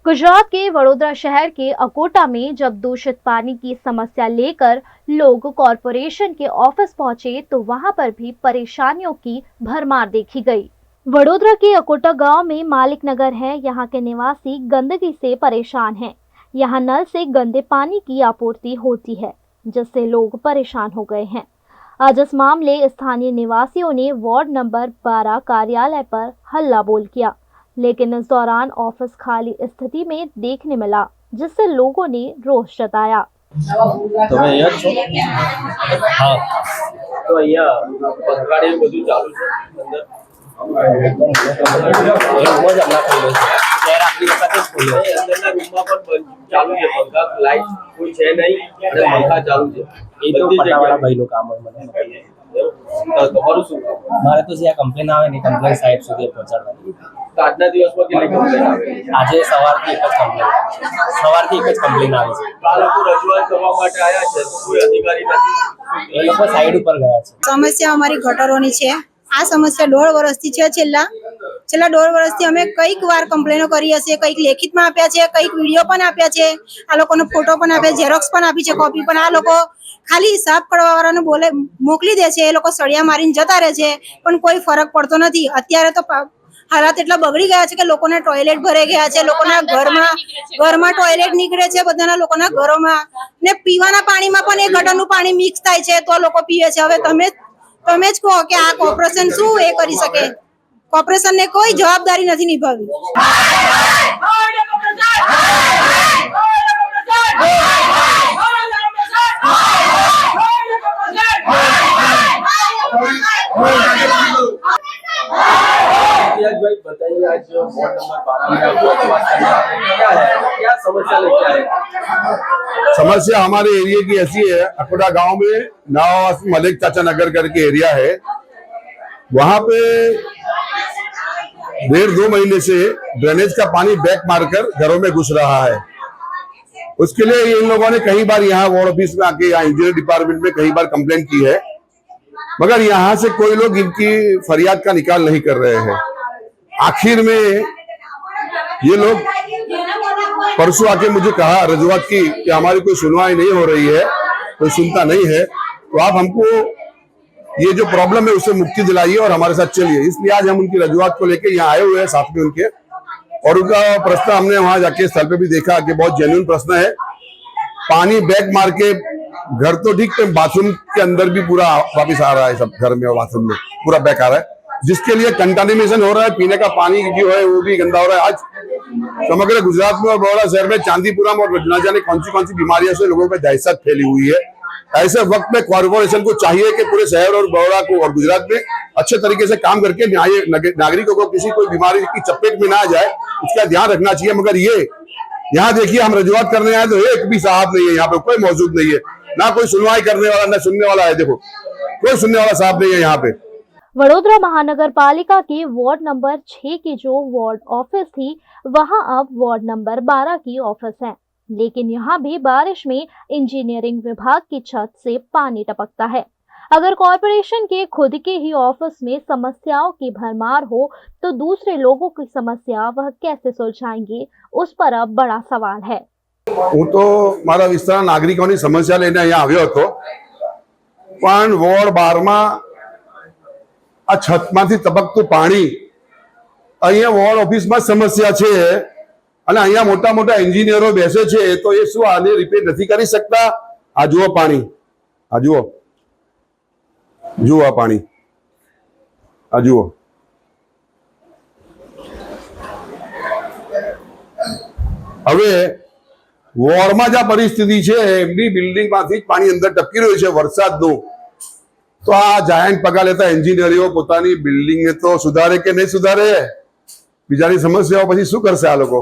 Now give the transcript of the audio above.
गुजरात के वडोदरा शहर के अकोटा में जब दूषित पानी की समस्या लेकर लोग कॉरपोरेशन के ऑफिस पहुंचे तो वहां पर भी परेशानियों की भरमार देखी गई। वडोदरा के अकोटा गांव में मालिक नगर है। यहां के निवासी गंदगी से परेशान हैं। यहां नल से गंदे पानी की आपूर्ति होती है, जिससे लोग परेशान हो गए हैं। आज इस मामले स्थानीय निवासियों ने वार्ड नंबर 12 कार्यालय पर हल्ला बोल किया, लेकिन इस दौरान ऑफिस खाली स्थिति में देखने मिला, जिससे लोगों ने रोष जताया। તમે અહીંયા જ છો? હા. તો અહીંયા પંખાડી બધું ચાલુ છે અંદર. રૂમમાં જ હમણાં ખોલ્યો છે. ચેર આપણી વખતે જ ખોલ્યો છે. અંદરના રૂમમાં પણ ચાલુ છે પંખા, લાઇટ કોઈ છે નહીં અને પંખા ચાલુ છે. એ તો પટાવાળા ભાઈનું કામ હોય મને ખબર. તમારું શું કામ? મારે તો જે આ કમ્પ્લેન આવે ને કમ્પ્લેન સાહેબ સુધી પહોંચાડવાની. તો આજના દિવસમાં કેટલી કમ્પ્લેન આવે? આજે સવારથી એક જ કમ્પ્લેન આવી છે. આ લોકો રજૂઆત કરવા માટે આવ્યા છે તો કોઈ અધિકારી નથી, એ લોકો સાઈડ ઉપર ગયા છે. સમસ્યા અમારી ગટરોની છે। આ સમસ્યા 1.5 વર્ષથી છે। છેલ્લા 1.5 વર્ષથી અમે કઈક વાર કમ્પ્લેનો કરી હશે, કઈક લેખિતમાં આપ્યા છે, કઈક વિડીયો પણ આપ્યા છે, આ લોકોનો ફોટો પણ આપ્યા, ઝેરોક્સ પણ આપી છે, કોપી પણ। આ લોકો ખાલી હિસાબ કરવાવાળાને બોલે મોકલી દે છે, એ લોકો સળિયા મારીને જતા રહે છે, પણ કોઈ ફરક પડતો નથી। અત્યારે તો हालात एटला बगड़ी गया है कि लोकोने टॉयलेट भरे गया है, लोकोना घरमा टॉयलेट निकळे छे, बधाना लोकोना घरोमां ने पीवाना पाणीमां पण ए गटरनुं पाणी मिक्स थाय छे तो लोको पीवे छे। हवे तमे ज कहो कि आ कॉर्पोरेशन शुं ए करी शके? कॉर्पोरेशन ने कोई जवाबदारी नथी निभावी। भाई बताइए, आज वार्ड नंबर 12 में क्या है, क्या समस्या लेके आए? समस्या हमारे एरिया की ऐसी है, अकोटा गांव में नवावास मलिक चाचा नगर करके एरिया है। वहां पे 1.5-2 महीने से ड्रेनेज का पानी बैक मारकर घरों में घुस रहा है। उसके लिए इन लोगों ने कई बार यहाँ वार्ड ऑफिस में आके, यहाँ इंजीनियर डिपार्टमेंट में कई बार कंप्लेंट की है, मगर यहाँ से कोई लोग इनकी फरियाद का निकाल नहीं कर रहे हैं। आखिर में ये लोग परसों आके मुझे कहा, रजूआत की कि हमारी कोई सुनवाई नहीं हो रही है, कोई सुनता नहीं है, तो आप हमको ये जो प्रॉब्लम है उससे मुक्ति दिलाइए और हमारे साथ चलिए। इसलिए आज हम उनकी रजूआत को लेके यहाँ आए हुए हैं साथ में उनके, और उनका प्रश्न हमने वहां जाके स्थल पे भी देखा कि बहुत जेन्युइन प्रश्न है। पानी बैक मार के घर तो ठीक है, बाथरूम के अंदर भी पूरा वापिस आ रहा है, सब घर में और बाथरूम में पूरा बैक आ रहा है, जिसके लिए कंटामिनेशन हो रहा है। पीने का पानी जो है वो भी गंदा हो रहा है। आज समग्र गुजरात में और बड़ौदा शहर में, चांदीपुरम और न जाने कौन सी बीमारियों से लोगों में दहशत फैली हुई है। ऐसे वक्त में कॉर्पोरेशन को चाहिए कि पूरे शहर और बड़ौदा को और गुजरात में अच्छे तरीके से काम करके नागरिकों को किसी कोई बीमारी की चपेट में ना आ जाए, उसका ध्यान रखना चाहिए। मगर ये यहाँ देखिए, हम रजूआत करने आए तो एक भी साहब नहीं है, यहाँ पे कोई मौजूद नहीं है, ना कोई सुनवाई करने वाला, ना सुनने वाला है। देखो, कोई सुनने वाला साहब नहीं है यहाँ पे। वडोदरा महानगर पालिका के वार्ड नंबर 6 की जो वार्ड ऑफिस थी, वहां अब वार्ड नंबर 12 की ऑफिस है, लेकिन यहाँ भी बारिश में इंजीनियरिंग विभाग की छत से पानी टपकता है। अगर कॉर्पोरेशन के खुद के ही ऑफिस में समस्याओं की भरमार हो तो दूसरे लोगों की समस्या वह कैसे सुलझाएंगे, उस पर अब बड़ा सवाल है। હું તો મારા વિસ્તારના નાગરિકોની સમસ્યા લઈને અહીંયા આવ્યો હતો, પણ વોર્ડ 12 માં આ છતમાંથી ટપકતું પાણી, અહીંયા વોર્ડ ઓફિસમાં સમસ્યા છે અને અહીંયા મોટા મોટા એન્જિનિયરો બેસે છે, તો એ શું આને રિપેર નથી કરી શકતા? આ જુઓ પાણી, આ જુઓ, જુઓ આ પાણી, આ જુઓ। હવે વોર્ડમાં જ આ પરિસ્થિતિ છે, એમની બિલ્ડિંગમાંથી જ પાણી અંદર ટપકી રહ્યું છે વરસાદનું, તો આ જાયન્ટ પગાર લેતા એન્જિનિયરો પોતાની બિલ્ડિંગને તો સુધારે કે નહીં સુધારે? બીજાની સમસ્યાઓ પછી શું કરશે આ લોકો?